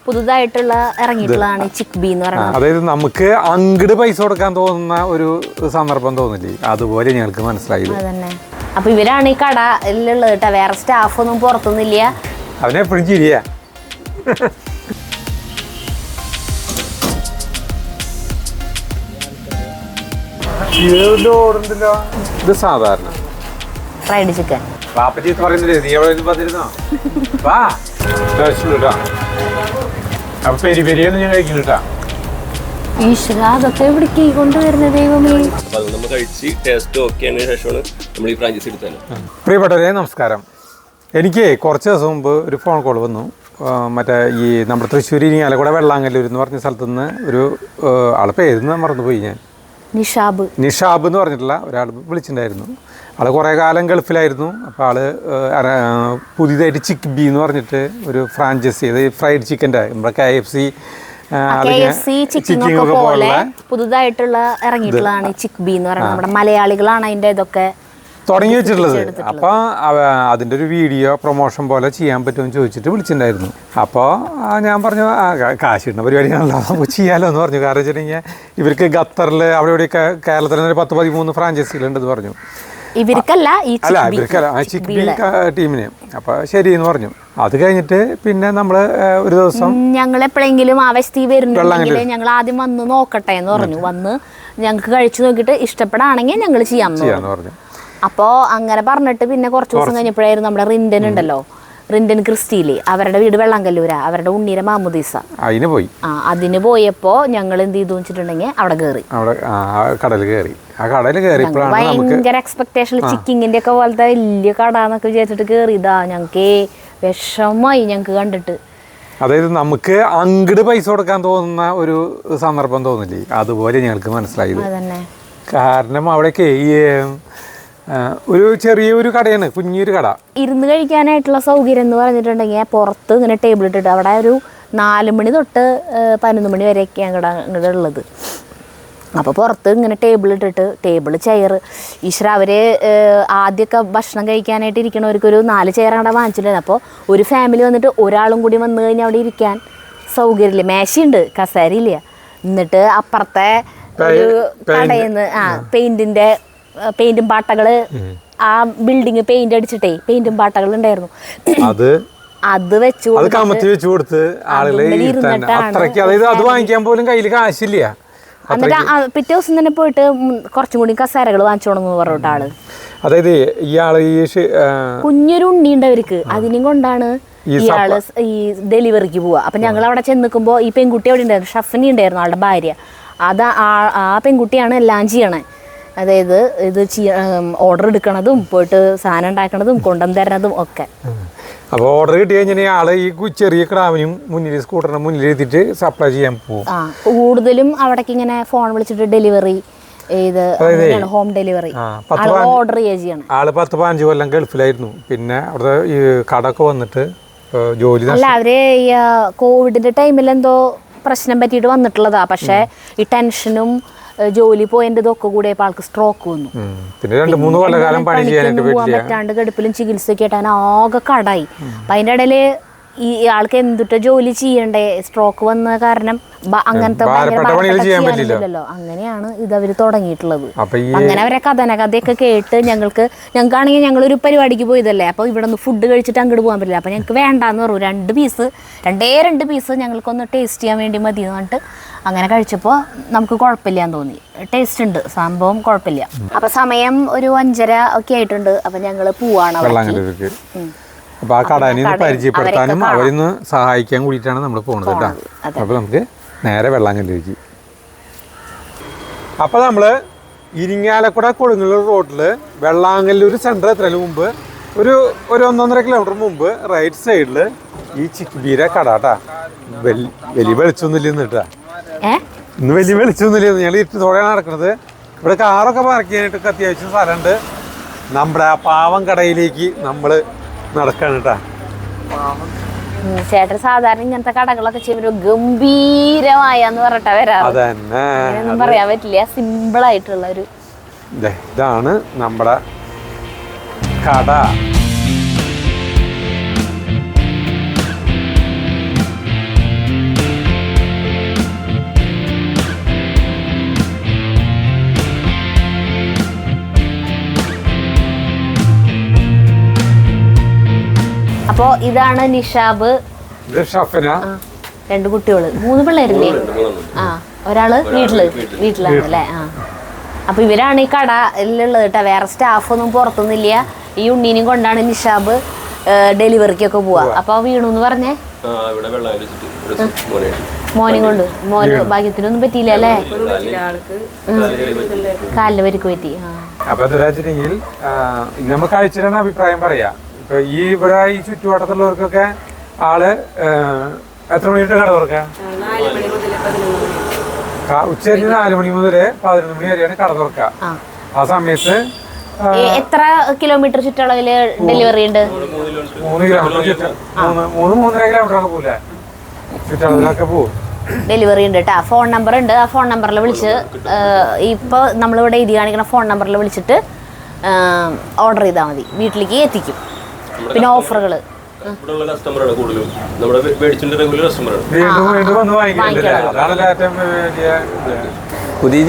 പുതുതായിട്ടുള്ള ഇറങ്ങിയിട്ടുള്ളതാണ് ചിക്ബി എന്ന് പറയുന്നത്. അതായത് നമുക്ക് അങ്ങട് പൈസ കൊടുക്കാൻ തോന്നുന്ന ഒരു സന്ദർഭം തോന്നില്ലേ, അതുപോലെ ഞങ്ങൾക്ക് മനസ്സിലായി. അതന്നെ. അപ്പൊ ഇവരാണ് ഈ കടയിലുള്ളത് കേട്ടോ, വേറെ സ്റ്റാഫ് ഒന്നും പുറത്തൊന്നുമില്ല. അവനെപ്പോഴും ചിരിയാ. ഇത് സാധാരണ ഫ്രൈഡ് ചിക്കൻ. പറയുന്നില്ലേ നീ എവിടെ വന്നിരുന്നോ? വാ അപ്പൊ പെരി പെരിയൊന്നും ഞാൻ കഴിക്കുന്നുട്ടാ. ഈശ്വര, അതൊക്കെ എവിടേക്ക് കൊണ്ടുവരുന്നത് ദൈവമേ. പ്രിയപ്പെട്ടവരെ നമസ്കാരം. എനിക്ക് കുറച്ച് ദിവസം മുമ്പ് ഒരു ഫോൺ കോൾ വന്നു. മറ്റേ ഈ നമ്മുടെ തൃശ്ശൂർ ഇരിങ്ങാലക്കുട വെള്ളാങ്കല്ലൂർ എന്ന് പറഞ്ഞ സ്ഥലത്തു നിന്ന് ഒരു ആളെ പേര് മറന്നുപോയി ഞാൻ. നിഷാബ് എന്ന് പറഞ്ഞിട്ടുള്ള ഒരാൾ വിളിച്ചിട്ടുണ്ടായിരുന്നു. ആൾ കുറേ കാലം ഗൾഫിലായിരുന്നു. അപ്പോൾ ആൾ പുതിയതായിട്ട് ചിക്ബി എന്ന് പറഞ്ഞിട്ട് ഒരു ഫ്രാഞ്ചൈസി, അത് ഫ്രൈഡ് ചിക്കൻ്റെ നമ്മുടെ KFC ചിക്കൻ ഒക്കെ പോലെ പുതുതായിട്ടുള്ള ഇറങ്ങിയിട്ടുള്ളതാണ് ചിക്ബി എന്ന് പറയുന്നത്. നമ്മുടെ മലയാളികളാണ് അതിൻ്റെ ഇതൊക്കെ തുടങ്ങി വെച്ചിട്ടുള്ളത്. അപ്പോൾ അതിൻ്റെ ഒരു വീഡിയോ പ്രൊമോഷൻ പോലെ ചെയ്യാൻ പറ്റുമെന്ന് ചോദിച്ചിട്ട് വിളിച്ചിട്ടുണ്ടായിരുന്നു. അപ്പോൾ ഞാൻ പറഞ്ഞു കാശ് കിട്ടുന്ന പരിപാടിയാണല്ലോ, നമുക്ക് ചെയ്യാമല്ലോ എന്ന് പറഞ്ഞു. കാരണം വെച്ചിട്ടുണ്ടെങ്കിൽ ഇവർക്ക് ഖത്തറിൽ അവിടെ ഇവിടെയൊക്കെ കേരളത്തിൽ തന്നെ 10-13 ഫ്രാഞ്ചൈസികളുണ്ടെന്ന് പറഞ്ഞു. ഇവർക്കല്ല ചിക്ബി ടീമിന്. അപ്പോൾ ശരിയെന്ന് പറഞ്ഞു. അത് കഴിഞ്ഞിട്ട് പിന്നെ നമ്മൾ ഒരു ദിവസം ഞങ്ങൾ എപ്പോഴെങ്കിലും ആവശ്യത്തിൽ വരുന്നുണ്ടെങ്കിൽ ഞങ്ങൾ ആദ്യം വന്ന് നോക്കട്ടെ എന്ന് പറഞ്ഞു. വന്ന് ഞങ്ങൾക്ക് കഴിച്ചു നോക്കിയിട്ട് ഇഷ്ടപ്പെടാണെങ്കിൽ ഞങ്ങൾ ചെയ്യാമെന്ന് പറഞ്ഞു. അപ്പോൾ അങ്ങനെ പറഞ്ഞിട്ട് പിന്നെ കുറച്ച് ദിവസം കഴിഞ്ഞപ്പോഴായിരുന്നു നമ്മുടെ റിൻഡൻ ഉണ്ടല്ലോ, റിൻഡൻ ക്രിസ്റ്റീല്, അവരുടെ വീട് വെള്ളാങ്കല്ലൂരാ, അവരുടെ ഉണ്ണീര മാമുദീസ, അതിന് പോയപ്പോൾ ഞങ്ങൾ എന്ത് ചെയ്തു വെച്ചിട്ടുണ്ടെങ്കിൽ അവിടെ കയറി, ഭയങ്കര എക്സ്പെക്ടേഷൻ. ചിക്കിങ്ങിന്റെ ഒക്കെ പോലത്തെ വലിയ കട എന്നൊക്കെ വിചാരിച്ചിട്ട് കയറിയതാ. ഞങ്ങൾക്ക് വിഷമായി ഞങ്ങൾക്ക് കണ്ടിട്ട്. അതായത് നമുക്ക് അങ്ങട് പൈസ കൊടുക്കാൻ തോന്നുന്ന ഒരു സന്ദർഭം തോന്നില്ലേ, അതുപോലെ ഞങ്ങൾക്ക് മനസ്സിലായി. കാരണം അവിടെയൊക്കെ ഒരു ചെറിയൊരു കടയാണ്, കുഞ്ഞൊരു കട. ഇരുന്ന് കഴിക്കാനായിട്ടുള്ള സൗകര്യം എന്ന് പറഞ്ഞിട്ടുണ്ടെങ്കിൽ പുറത്ത് ഇങ്ങനെ ടേബിൾ ഇട്ടിട്ട് അവിടെ ഒരു 4 മണി തൊട്ട് 11 മണി വരെയൊക്കെയാണ് അങ്ങോട്ട് ഉള്ളത്. അപ്പോൾ പുറത്ത് ഇങ്ങനെ ടേബിൾ ഇട്ടിട്ട്, ടേബിൾ ചെയർ, ഈശ്വര അവർ ആദ്യമൊക്കെ ഭക്ഷണം കഴിക്കാനായിട്ട് ഇരിക്കണവർക്കൊരു 4 ചെയർ അവിടെ വാങ്ങിച്ചിട്ടുണ്ടായിരുന്നു. അപ്പോൾ ഒരു ഫാമിലി വന്നിട്ട് ഒരാളും കൂടി വന്നു കഴിഞ്ഞാൽ അവിടെ ഇരിക്കാൻ സൗകര്യമില്ല, മേശയുണ്ട്, കസേരയില്ല. എന്നിട്ട് അപ്പുറത്തെ ഒരു കടയിൽ നിന്ന് പെയിന്റും പാട്ടകള്, ആ ബിൽഡിങ് പെയിന്റ് അടിച്ചിട്ടേ പെയിന്റും പാട്ടകൾ ഉണ്ടായിരുന്നു. അത് വെച്ചു കൊടുത്ത് അത് വാങ്ങിക്കാൻ പോലും കയ്യിൽ കാശില്ല. എന്നിട്ട് പിറ്റേ ദിവസം തന്നെ പോയിട്ട് കുറച്ചും കൂടി കസേരകൾ വാങ്ങിച്ചോണെന്ന് പറഞ്ഞിട്ട് ആള്. അതായത് ഇയാള് കുഞ്ഞൊരു ഉണ്ണിയുണ്ട് അവർക്ക്, അതിനും കൊണ്ടാണ് ഇയാള് ഈ ഡെലിവറിക്ക് പോവുക. അപ്പൊ ഞങ്ങൾ അവിടെ ചെന്ന് നിൽക്കുമ്പോൾ ഈ പെൺകുട്ടി അവിടെ ഉണ്ടായിരുന്നു, ഷഫനി ഉണ്ടായിരുന്നു ആളുടെ ഭാര്യ. ആ പെൺകുട്ടിയാണ് എല്ലാം ചെയ്യണേ. അതായത് ഇത് ഓർഡർ എടുക്കണതും പോയിട്ട് സാധനം ഉണ്ടാക്കണതും കൊണ്ടുവന്ന് തരണതും ഒക്കെ. അപ്പോൾ ഓർഡർ കിട്ടി കഴിഞ്ഞാൽ ആള് ഈ ചെറിയ ക്രാവിനും മുന്നിൽ സ്കൂട്ടറിന് മുന്നിൽ എഴുതിയിട്ട് സപ്ലൈ ചെയ്യാൻ പോകും. കൂടുതലും അവിടേക്ക് ഇങ്ങനെ ഫോൺ വിളിച്ചിട്ട് ഡെലിവറി ഹോം ഡെലിവറി ഓർഡർ ചെയ്യണം. ആള് 10-15 കൊല്ലം ഗൾഫിലായിരുന്നു. പിന്നെ അവിടെ ഈ കടക്ക് വന്നിട്ട് ജോലി അല്ല, അവര് ഈ കോവിഡിന്റെ ടൈമിൽ എന്തോ പ്രശ്നം പറ്റിയിട്ട് വന്നിട്ടുള്ളതാ. പക്ഷെ ഈ ടെൻഷനും ജോലി പോയതൊക്കെ കൂടെ ആൾക്ക് സ്ട്രോക്ക് വന്നു. പിന്നെ 2-3 കൊല്ലം പോകാൻ പറ്റാണ്ട് കിടപ്പിലും ചികിത്സയൊക്കെ ആയിട്ട് ആകെ കടായി. അപ്പൊ അതിന്റെ ഇടയില് ഈ ആൾക്ക് എന്തുട്ട ജോലി ചെയ്യണ്ടേ, സ്ട്രോക്ക് വന്ന കാരണം അങ്ങനത്തെ ചെയ്യാനില്ലല്ലോ. അങ്ങനെയാണ് ഇത് അവര് തുടങ്ങിയിട്ടുള്ളത്. അങ്ങനെ അവരെ കഥയൊക്കെ കേട്ട് ഞങ്ങൾക്കാണെങ്കിൽ ഞങ്ങളൊരു പരിപാടിക്ക് പോയതല്ലേ, അപ്പൊ ഇവിടെ നിന്ന് ഫുഡ് കഴിച്ചിട്ട് അങ്ങോട്ട് പോകാൻ പറ്റില്ല. അപ്പൊ ഞങ്ങൾക്ക് വേണ്ടാന്ന് പറഞ്ഞു. 2 പീസ് ഞങ്ങൾക്കൊന്ന് ടേസ്റ്റ് ചെയ്യാൻ വേണ്ടി മതി എന്ന് പറഞ്ഞിട്ട് അങ്ങനെ കഴിച്ചപ്പോൾ നമുക്ക് കുഴപ്പമില്ലാന്ന് തോന്നി. ടേസ്റ്റ് ഉണ്ട്, സംഭവം കുഴപ്പമില്ല. അപ്പൊ സമയം ഒരു 5:30 ഒക്കെ ആയിട്ടുണ്ട്. അപ്പൊ ഞങ്ങള് പോവാണ്. അപ്പൊ ആ കടനെ പരിചയപ്പെടുത്താനും അവരിന്ന് സഹായിക്കാൻ കൂടിയിട്ടാണ് നമ്മൾ പോകുന്നത് കേട്ടോ. അപ്പൊ നമുക്ക് നേരെ വെള്ളാങ്കല്ലേക്ക്. അപ്പൊ നമ്മള് ഇരിങ്ങാലക്കുട കൊടുങ്ങല്ലൂർ റോഡില് വെള്ളാങ്കല്ലൂർ സെന്റർ എത്രയും മുമ്പ് ഒരു 1-1.5 കിലോമീറ്റർ മുമ്പ് റൈറ്റ് സൈഡില് ഈ ചിക്ബിയുടെ കട കേട്ടാ. വലിയ വെളിച്ചൊന്നുമില്ലെന്ന് കേട്ടാ, ഇന്ന് വലിയ വെളിച്ചൊന്നുമില്ലെന്ന്. ഞങ്ങൾ ഇരുട്ടത്തോടെയാണ് നടക്കുന്നത്. ഇവിടെ കാറൊക്കെ പാർക്ക് ചെയ്യാനായിട്ടൊക്കെ അത്യാവശ്യം സ്ഥലമുണ്ട്. നമ്മുടെ ആ പാവം കടയിലേക്ക് നമ്മള് നടക്കാണ് കേട്ടാ. ചേട്ടൻ സാധാരണ ഇങ്ങനത്തെ കടകളൊക്കെ ചെയ്യുമ്പോൾ ഗംഭീരമായെന്ന് പറഞ്ഞിട്ടാ വരാ. അതന്നെ പറയാൻ പറ്റില്ല, സിമ്പിൾ ആയിട്ടുള്ള ഒരു ഇതാണ് നമ്മുടെ കട. അപ്പോൾ ഇതാണ് നിഷാബ്, ഇത് ഷഫന, 2 കുട്ടികള്, 3 പിള്ളേരില്ലേ? ആ, ഒരാള് വീട്ടിലാണ് അല്ലേ? ആ, അപ്പൊ ഇവരാണ് ഈ കടയിലുള്ളത് കേട്ടോ. വേറെ സ്റ്റാഫൊന്നും പുറത്തൊന്നുമില്ല. ഈ ഉണ്ണീനും കൊണ്ടാണ് നിഷാബ് ഡെലിവറിക്കൊക്കെ പോവാ. അപ്പൊ വീണു എന്ന് പറഞ്ഞേ, മോനും കൊണ്ട്. മോന് ഭാഗ്യത്തിനൊന്നും പറ്റിയില്ല അല്ലേ? കാലിന് പരിക്ക് പറ്റി. അപ്പൊ എന്താണെന്നുവെച്ചിട്ടുണ്ടെങ്കിൽ നമ്മൾ കഴിച്ചിട്ടാണ് അഭിപ്രായം പറയാ. ഇപ്പൊ ഇവിടെ ഈ ചുറ്റുവട്ടത്തുള്ളവർക്കൊക്കെ ആള് എത്ര മണിയിട്ട് കട തുറക്കാം? ഉച്ചരിഞ്ഞ് 4 മണി മുതൽ 11 മണി വരെയാണ് കട തുറക്കുക. ആ സമയത്ത് എത്ര കിലോമീറ്റർ ചുറ്റളവില് ഡെലിവറി ഉണ്ട്? 3 കിലോമീറ്റർ 3.5 കിലോമീറ്റർ ഒക്കെ പോലെ ചുറ്റളവിലൊക്കെ പോകും. ഡെലിവറി ഉണ്ട് കേട്ടോ. ഫോൺ നമ്പർ ഉണ്ട്. ആ ഫോൺ നമ്പറിൽ വിളിച്ച് ഇപ്പൊ നമ്മളിവിടെ എഴുതി കാണിക്കുന്ന ഫോൺ നമ്പറിൽ വിളിച്ചിട്ട് ഓർഡർ ചെയ്താൽ മതി, വീട്ടിലേക്ക് എത്തിക്കും. പിന്നെ ഓഫറുകൾ പുതിയ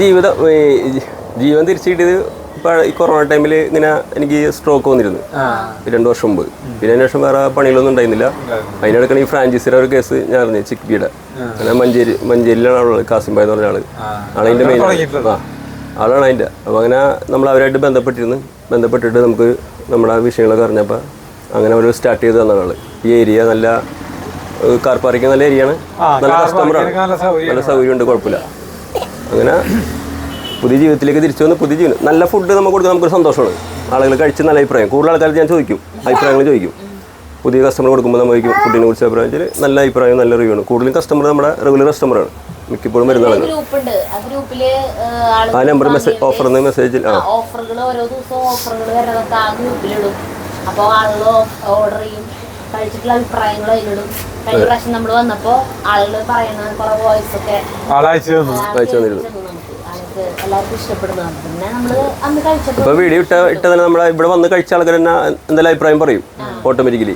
ജീവൻ തിരിച്ചു കിട്ടിയത് ഈ കൊറോണ ടൈമിൽ ഇങ്ങനെ എനിക്ക് സ്ട്രോക്ക് വന്നിരുന്നു 2 വർഷം മുമ്പ്. പിന്നെ അതിന് ശേഷം വേറെ പണികളൊന്നും ഉണ്ടായിരുന്നില്ല. അതിനിടയ്ക്കാണ് ഈ ഫ്രാഞ്ചൈസിയുടെ ഒരു കേസ് ഞാൻ അറിഞ്ഞു, ചിക്ബിയുടെ. അങ്ങനെ മഞ്ചേരിയിലാണ് ആളുള്ളത്, കാസിംബായ് എന്ന് പറഞ്ഞ ആളതിൻ്റെ മെയിൻ ആളാണ് അതിൻ്റെ. അപ്പോൾ അങ്ങനെ നമ്മൾ അവരായിട്ട് ബന്ധപ്പെട്ടിട്ട് നമുക്ക് നമ്മുടെ വിഷയങ്ങളൊക്കെ അറിഞ്ഞപ്പോൾ അങ്ങനെ ഒരു സ്റ്റാർട്ട് ചെയ്ത് തന്ന ആള്. ഈ ഏരിയ നല്ല കാർ പാർക്കിംഗ് നല്ല ഏരിയയാണ്, നല്ല കസ്റ്റമറാണ്, നല്ല സൗകര്യമുണ്ട്, കുഴപ്പമില്ല. അങ്ങനെ പുതിയ ജീവിതത്തിലേക്ക് തിരിച്ചു വന്ന് പുതിയ ജീവിതം നല്ല ഫുഡ് നമുക്ക് കൊടുക്കാൻ നമുക്കൊരു സന്തോഷമാണ്. ആളുകൾ കഴിച്ച് നല്ല അഭിപ്രായം, കൂടുതൽ ആൾക്കാർ ഞാൻ ചോദിക്കും, അഭിപ്രായങ്ങൾ ചോദിക്കും. പുതിയ കസ്റ്റമർ കൊടുക്കുമ്പോൾ നമുക്ക് ഫുഡിനെ കുറിച്ച് അഭിപ്രായം വെച്ചാൽ നല്ല അഭിപ്രായം, നല്ല റിവ്യൂ ആണ്. കൂടുതലും കസ്റ്റമർ നമ്മുടെ റെഗുലർ കസ്റ്റമറാണ്, മിക്കപ്പോഴും വരുന്ന ആളുകൾ. ആ നമ്പർ ഓഫർ മെസ്സേജിൽ ഓഫറുകൾ ഓരോ ദിവസവും ഓഫറുകൾ വരുന്നതൊക്കെ ആ ഗ്രൂപ്പിലിടും. അപ്പോൾ ആളുകൾ ഓർഡർ ചെയ്യും, കഴിച്ചിട്ടുള്ള അഭിപ്രായങ്ങൾ അതിലിടും. കഴിഞ്ഞ പ്രാവശ്യം നമ്മൾ വന്നപ്പോൾ ആളുകൾ പറയുന്ന കുറെ വോയിസ് ഒക്കെ അയച്ചു തന്നിരുന്നു. എല്ലാവർക്കും ഇഷ്ടപ്പെടുന്നതാണ്. പിന്നെ നമ്മള് അന്ന് കഴിച്ചപ്പോൾ ഇപ്പോൾ വീഡിയോ ഇട്ട തന്നെ നമ്മളെ ഇവിടെ വന്ന് കഴിച്ച ആൾക്കാർ തന്നെ എന്തെല്ലാം അഭിപ്രായം പറയും ഓട്ടോമാറ്റിക്കലി.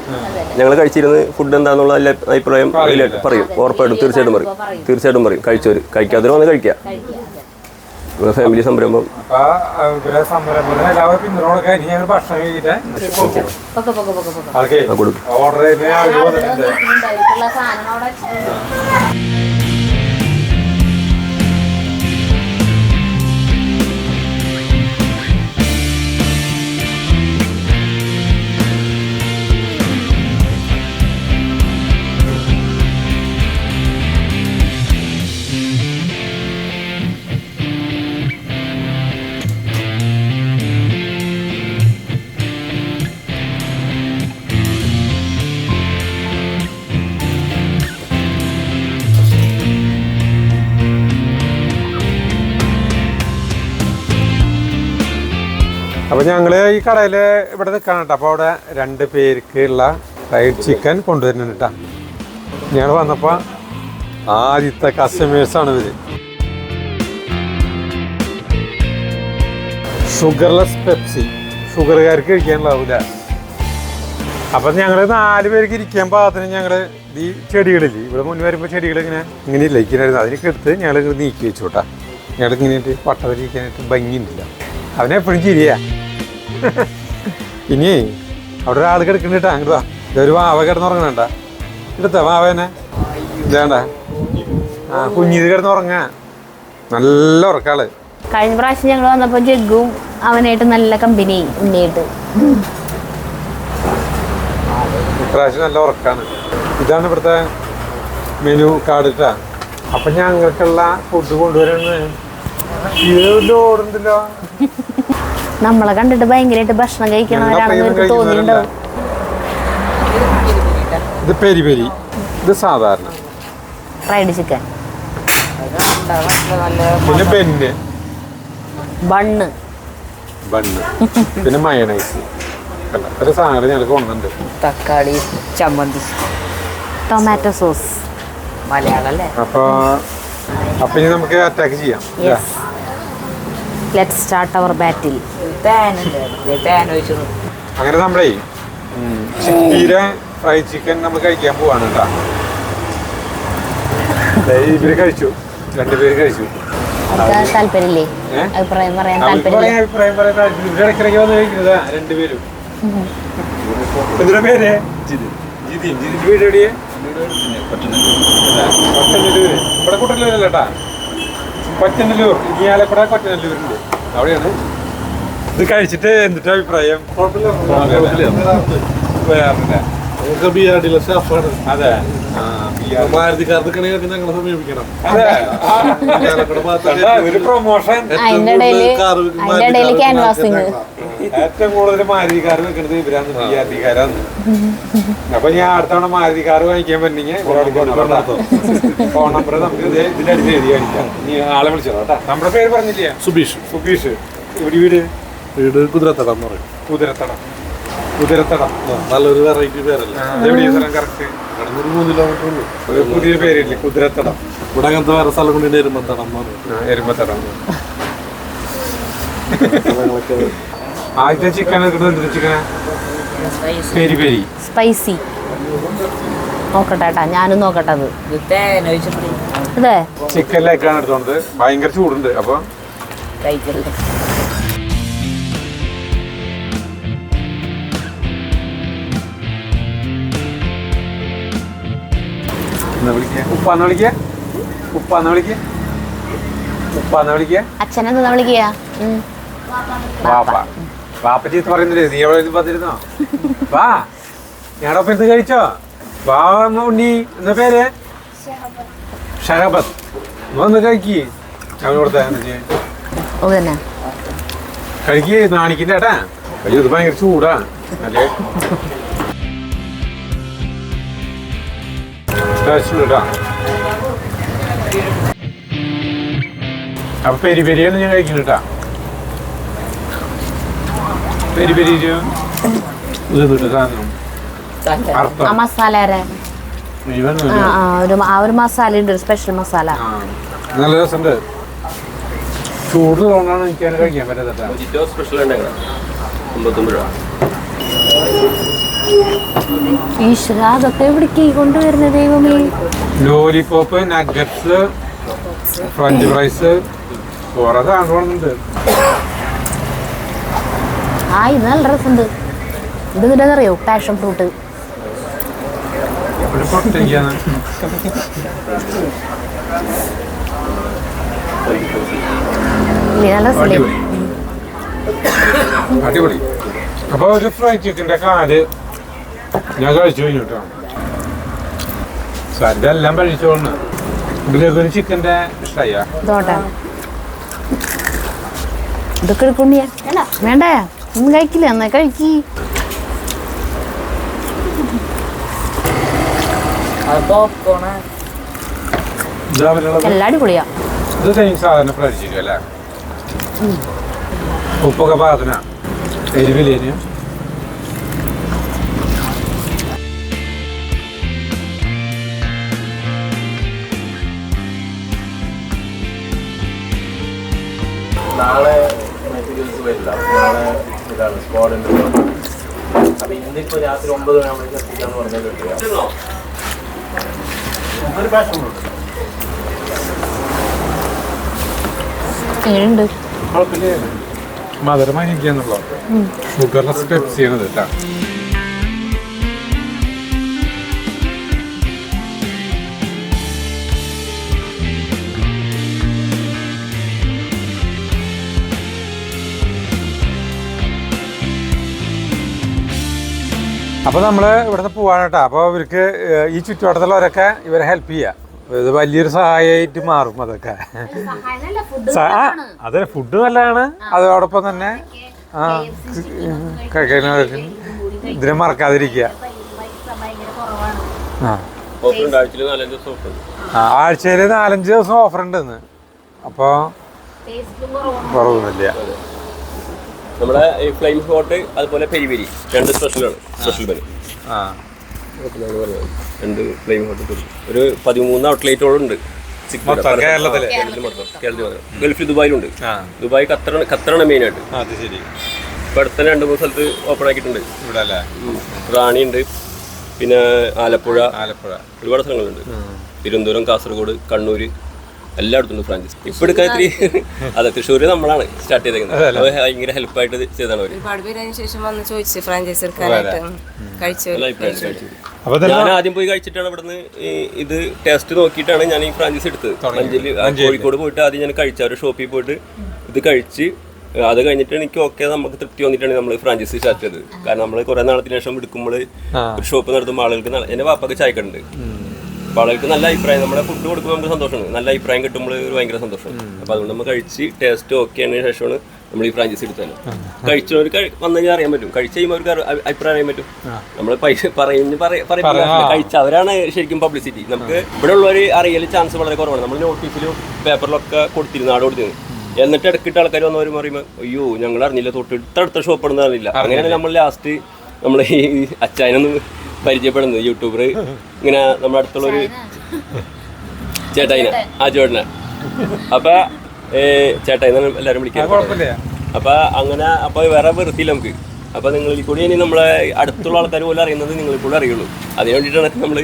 ഞങ്ങൾ കഴിച്ചിരുന്ന് ഫുഡ് എന്താണെന്നുള്ള അഭിപ്രായം പറയും, ഉറപ്പായിട്ടും തീർച്ചയായിട്ടും പറയും. കഴിച്ചവർ കഴിക്കാത്തവർ വന്ന് കഴിക്കുക. ഫാമിലി സംരംഭം കൊടുക്കും. അപ്പോൾ ഞങ്ങൾ ഈ കടയിൽ ഇവിടെ നിൽക്കണം കേട്ടോ. അപ്പോൾ അവിടെ 2 പേർക്കുള്ള ഫ്രൈഡ് ചിക്കൻ കൊണ്ടുവരുന്നുണ്ട് കേട്ടോ. ഞങ്ങൾ വന്നപ്പോൾ ആദ്യത്തെ കസ്റ്റമേഴ്സാണ് ഇവർ. ഷുഗർലെസ് പെപ്സി, ഷുഗറുകാർക്ക് കഴിക്കാനുണ്ടാവില്ല. അപ്പം ഞങ്ങൾ 4 പേർക്ക് ഇരിക്കാൻ പാകത്തിന് ഞങ്ങൾ ഈ ചെടികളില്ലേ, ഇവിടെ മുൻ വരുമ്പോൾ ചെടികൾ ഇങ്ങനെ ഇരിക്കണമായിരുന്നു. അതിനൊക്കെ എടുത്ത് ഞങ്ങൾ നീക്കി വെച്ചു കേട്ടോ. ഞങ്ങൾ ഇങ്ങനെയായിട്ട് പട്ടവരിക്കാനായിട്ട് ഭംഗിയുണ്ടില്ല. അവനെപ്പോഴും ചിരിയാ. ഇനി അവിടെ ഒരാൾ കിടക്കുന്നുണ്ടാ, അങ്ങോട്ട് വാ. ഇതൊരു വാവ കിടന്നുറങ്ങണണ്ട, എടുത്ത വാവേനെ ഇതാണ്ട. ആ കുഞ്ഞിത് കിടന്നുറങ്ങാ, നല്ല ഉറക്കാള്. കഴിഞ്ഞ പ്രാവശ്യം ഞങ്ങൾ വന്നപ്പോൾ ജഗ്ഗും അവനായിട്ട് നല്ല കമ്പനി ഉണ്ണിയായിട്ട്. ഇപ്രാവശ്യം നല്ല ഉറക്കാണ്. ഇതാണ് ഇവിടുത്തെ മെനു കാർഡ് കേട്ടാ. അപ്പം ഞങ്ങൾക്കുള്ള ഫുഡ് കൊണ്ടുവരുന്നത് ഓടുണ്ടല്ലോ. നമ്മളെ കണ്ടിട്ട് ഭയങ്കരമായിട്ട് ഭക്ഷണം കഴിക്കണവരാണെന്ന് എനിക്ക് തോന്നിയിട്ടുണ്ടാവും. ഇത് പെരി പെരി, ഇത് സാധാരണ ഫ്രൈഡ് ചിക്കൻ, പിന്നെ ബണ്ണ്, പിന്നെ മയണൈസ്. ഒരു സാധനം ഞങ്ങൾക്ക് കൊണ്ടുണ്ട്. തക്കാളി ചമ്മന്തി, ടൊമാറ്റോ സോസ്, മലയാളം അല്ലേ? അപ്പൊ ഇനി നമുക്ക് അറ്റാക്ക് ചെയ്യാം. ലെറ്റ്സ് സ്റ്റാർട്ട് അവർ ബാറ്റിൽ. അങ്ങനെ നമ്മളേ ചിക്കീര ഫ്രൈ ചിക്കൻ നമ്മൾ കഴിക്കാൻ പോവാണ് കേട്ടോ. ഇവര് കഴിച്ചു, 2 പേര് കഴിച്ചു. താല്പര്യമില്ലേ? അഭിപ്രായം പറയാൻ താല്പര്യം. ഇവരുടെ ഇടയ്ക്കിടയ്ക്ക് വന്ന് കഴിക്കുന്നതാ 2 പേരും. എന്തിനാ പേര്? ജിതിന്റെ വീട് എവിടെയാ? കൊറ്റനല്ലൂര്. ഇവിടെ കുട്ടനല്ലൂരല്ലേട്ടാ, കൊറ്റനല്ലൂർ. ഇരിങ്ങാലക്കുട കൊറ്റനല്ലൂരുണ്ട്, അവിടെയാണ്. ഇത് കഴിച്ചിട്ട് എന്നിട്ട് അഭിപ്രായം? വരാറില്ല. അതെ, മാരുതിക്കാർക്ക് ഞങ്ങളെ സമീപിക്കണം. ഒരു പ്രൊമോഷൻ. അതിന്റെ ഇടയില് ക്യാൻവാസിങ്. ഏറ്റവും കൂടുതൽ മാരുതിക്കാർ വെക്കുന്നത് ഇവരാണ്, ബിആർടിക്കാരാണ്. അപ്പൊ ഞാൻ അടുത്തവണ മാരുതിക്കാർ വാങ്ങിക്കാൻ പറ്റുന്നെങ്കിൽ ഫോൺ നമ്പർ നമുക്ക് ഇതിനടുത്ത് എഴുതി കാണിക്കാം. നീ ആളെ വിളിച്ചോ കേട്ടാ. നമ്മുടെ പേര് പറഞ്ഞില്ലേ? സുബീഷ്. സുബീഷ്. ഇവിടെ വീട് കുതിരത്തടം എന്ന് പറയും. കുതിരത്തടം. കുതിരത്തടം നല്ലൊരു വെറൈറ്റി പേരല്ലേ. എവിടെയാ സ്ഥലം കറക്റ്റ്? 3 കിലോമീറ്റർ ഉള്ളൂ. ഒരു പുതിയ പേരില്ലേ, കുതിരത്തടം. ഇവിടെ അങ്ങനത്തെ വേറെ സ്ഥലം കൊണ്ട് എരുമത്തടം എന്ന് പറയും. എരുമത്തടം. ആദ്യത്തെ ചിക്കൻ എന്തൊരു ചിക്കനാ? Peri peri spicy. നോക്കട്ടെ ഏട്ടാ, ഞാനും നോക്കട്ടെ. അത് ഇത് തേൻ ഒഴിച്ചിട്ട് അതെ, ചിക്കനിലേക്കാണ് എടുത്തോണ്ട്. ഭയങ്കര ചൂടുണ്ട്, അപ്പൊ കഴിക്കരുത്. ഉപ്പാന്ന് വിളിക്ക, ഉപ്പാന്ന് വിളിക്ക, ഉപ്പാന്ന് വിളിക്ക. അച്ഛനെന്താ വിളിക്കുക? വാപ്പ. വാപ്പ ചീത്ത പറയുന്നില്ലേ? നീ എവിടെ വന്നിരുന്നോ? വാ, ഞാടെ ഒപ്പം ഇരുന്ന് കഴിച്ചോ? വാ ഉണ്ണി. എന്താ പേര്? ഷഹബത്ത്. വന്ന് കഴിക്ക്. അവൻ കൊടുത്ത ഓ തന്നെ കഴിക്ക്. നാണിക്കിന്റെ ഏട്ടാ. അയ്യോ, ഇത് ഭയങ്കര ചൂടാ. അല്ലേ കേട്ടാ. അപ്പൊ പെരി പെരിയാണ് ഞാൻ കഴിക്കുന്നു കേട്ടാ. പെരി പെരി സാധനം ആ അർത്ഥം മസാല ഇവൻ ഒരു മസാല ഉണ്ട്, ഒരു സ്പെഷ്യൽ മസാല. നല്ല രസമുണ്ട്. ചൂട് തോന്നാണ് എനിക്ക് അതിനെ കഴിക്കാൻ പറ്റാത്ത. സ്പെഷ്യൽ ഉണ്ടെങ്കിൽ 59 രൂപ. ഈശ്വര, അതൊക്കെ എവിടേക്ക് കൊണ്ടുവരുന്നത് ദൈവമേ? ലോലിപോപ്പ്, നഗറ്റ്സ്, ഫ്രഞ്ച് ഫ്രൈസ്, കുറെ സാധനങ്ങളുണ്ട്. ആ, ഇത് നല്ല രസമുണ്ട്. ഇത് എന്താണെന്നറിയോ? Passion fruit. ഒരു പൊട്ടയ്ക്കാണ്. നല്ല രസമില്ലേ? അടിപൊളി അടിപൊളി. അപ്പൊ ഒരു ഫ്രൈഡ് ചിക്കൻ്റെ കാല് ഞാൻ കഴിച്ചു കഴിഞ്ഞു കേട്ടോ. സാരിന്റെ എല്ലാം കഴിച്ചോണ്ട്. ഇതിലേക്ക് ഒരു ചിക്കൻ്റെ ഇഷ്ടമായ ഇതോട്ടെ, ഇതൊക്കെ എടുക്കൊണ്ടിയാ വേണ്ടേ? ഒന്നും കഴിക്കില്ല, എന്നാ കഴിക്കി. അത് പോപ്കോണ്. എല്ലാം അടിപൊളിയാ. ഇത് സെയിം സാധനം ഫ്രൈഡ് ചിക്കൻ അല്ലേ? ഉപ്പൊക്കെ പാകത്തിന എരിവില്ലേന്. നാളെ മെറ്റീരിയൽസ് വരില്ല. നാളെ ഇതാണ് സ്ക്വാഡിൻ്റെ. അപ്പം ഇന്നിപ്പോൾ രാത്രി 9 മണിയാകുമ്പോഴേക്കും എത്തിക്കാന്ന് പറഞ്ഞാൽ കിട്ടുക. ഒരു പാഷനുണ്ട്. എങ്ങനെയുണ്ട്? മധുരമായി ഇരിക്കാന്നുള്ളൂ. ഷുഗർലെസ് പെപ്സി ചെയ്യണത് കേട്ടാ. അപ്പോൾ നമ്മൾ ഇവിടുന്ന് പോവാണ് കേട്ടോ. അപ്പോൾ ഇവർക്ക് ഈ ചുറ്റുവട്ടത്തുള്ളവരൊക്കെ ഇവരെ ഹെൽപ്പ് ചെയ്യുക. ഇത് വലിയൊരു സഹായമായിട്ട് മാറും അതൊക്കെ. അതെ, ഫുഡ് നല്ലതാണ്. അതോടൊപ്പം തന്നെ കഴിക്കുന്നവർക്ക് ഇതിനെ മറക്കാതിരിക്കുക. ആഴ്ചയിൽ 4-5 ദിവസം ഓഫർ ഉണ്ടെന്ന്. അപ്പോൾ കുറവൊന്നുമില്ല. നമ്മുടെ ഈ ഫ്ലെയിം ഹോട്ട് അതുപോലെ പെരി പെരി 2 സ്പെഷ്യലാണ്. Special peri 2 flame hot. ഒരു 13 ഔട്ട്ലെറ്റോളം ഉണ്ട് കേരളത്തിൽ. ഗൾഫിൽ ദുബായിലുണ്ട്. ദുബായ് ഖത്തറാണ് മെയിനായിട്ട്. ഇപ്പം അടുത്ത 2-3 സ്ഥലത്ത് ഓപ്പൺ ആക്കിയിട്ടുണ്ട്. ഇവിടെ അല്ലേ? റാണി ഉണ്ട്, പിന്നെ ആലപ്പുഴ ഒരുപാട് സ്ഥലങ്ങളുണ്ട്. തിരുവനന്തപുരം, കാസർഗോഡ്, കണ്ണൂർ എല്ലായിടത്തും ഫ്രാഞ്ചൈസ്. ഇപ്പൊ എടുക്കാൻ ഇത്തിരി അതെ, തൃശ്ശൂര് നമ്മളാണ് സ്റ്റാർട്ട് ചെയ്തേക്കുന്നത്. ഭയങ്കര ഹെൽപ്പായിട്ട് ചെയ്താണ് അവർ. ഒരുപാട് പേര് അതിന് ശേഷം വന്ന് ചോദിച്ചു ഫ്രാഞ്ചൈസി എടുക്കാനായിട്ട്. കഴിച്ചു. ഞാൻ ആദ്യം പോയി കഴിച്ചിട്ടാണ് ഇവിടുന്ന് ഇത് ടേസ്റ്റ് നോക്കിയിട്ടാണ് ഞാൻ ഈ ഫ്രാഞ്ചൈസ് എടുത്തത്. കോഴിക്കോട് പോയിട്ട് ആദ്യം ഞാൻ കഴിച്ച ഒരു ഷോപ്പിൽ പോയിട്ട് ഇത് കഴിച്ച് അത് കഴിഞ്ഞിട്ട് എനിക്ക് നമുക്ക് തൃപ്തി വന്നിട്ടാണ് നമ്മൾ ഫ്രാഞ്ചൈസി സ്റ്റാർട്ട് ചെയ്തത്. കാരണം നമ്മൾ കുറെ നാളത്തിന് ശേഷം എടുക്കുമ്പോൾ ഒരു ഷോപ്പ് നടത്തുമ്പോൾ ആളുകൾക്ക് എൻ്റെ വാപ്പൊക്കെ ചായക്കുണ്ട്. അപ്പോൾ ആളുകൾക്ക് നല്ല അഭിപ്രായം, നമ്മുടെ ഫുഡ് കൊടുക്കുമ്പോൾ നമുക്ക് സന്തോഷമാണ്, നല്ല അഭിപ്രായം കിട്ടുമ്പോൾ ഒരു ഭയങ്കര സന്തോഷം. അപ്പോൾ അതുകൊണ്ട് നമ്മൾ കഴിച്ച് ടേസ്റ്റ് ഓക്കെ ആയതിനു ശേഷമാണ് നമ്മൾ ഈ ഫ്രാഞ്ചൈസി എടുത്തത്. കഴിച്ചവർക്ക് വന്നു കഴിഞ്ഞാൽ അറിയാൻ പറ്റും, കഴിച്ച് കഴിയുമ്പോൾ അവർക്ക് അഭിപ്രായം അറിയാൻ പറ്റും. നമ്മൾ പൈസ കഴിച്ച അവരാണ് ശരിക്കും പബ്ലിസിറ്റി. നമുക്ക് ഇവിടെ ഉള്ളവർ അറിയൽ ചാൻസ് വളരെ കുറവാണ്. നമ്മൾ നോട്ടീസിലും പേപ്പറിലൊക്കെ കൊടുത്തിരുന്നു, നാട് കൊടുത്തിരുന്നു. എന്നിട്ട് ഇടക്കിട്ട് ആൾക്കാർ വന്നവർ പറയുമ്പോൾ അയ്യോ ഞങ്ങൾ അറിഞ്ഞില്ല, തൊട്ടടുത്ത ഷോപ്പ് ഇടുന്ന അറിയില്ല. അങ്ങനെയാണ് നമ്മൾ ലാസ്റ്റ് നമ്മൾ ഈ അച്ചായനൊന്ന് പരിചയപ്പെടുന്നത്. യൂട്യൂബർ ഇങ്ങനെ നമ്മുടെ അടുത്തുള്ളൊരു ചേട്ടായിനെ, ആ ചേട്ടനെ, അപ്പൊ ചേട്ടായിന്ന് എല്ലാവരും വിളിക്കാൻ. അപ്പൊ അങ്ങനെ അപ്പൊ വേറെ വെറുത്തില്ല നമുക്ക്. അപ്പൊ നിങ്ങളിൽ കൂടി ഇനി നമ്മളെ അടുത്തുള്ള ആൾക്കാർ പോലും അറിയുന്നത് നിങ്ങളിൽ കൂടെ അറിയുള്ളൂ. അതിന് വേണ്ടിയിട്ടാണ് നമ്മൾ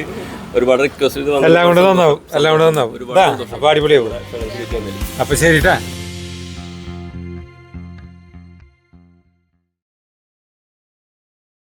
ഒരുപാട് റിക്വസ്റ്റ് ചെയ്ത് എല്ലാം കൊണ്ട് നന്നാവും, എല്ലാം കൊണ്ട് നന്നാവും. അപ്പൊ അടിപൊളിയാവും. അപ്പൊ ശരിട്ടാ.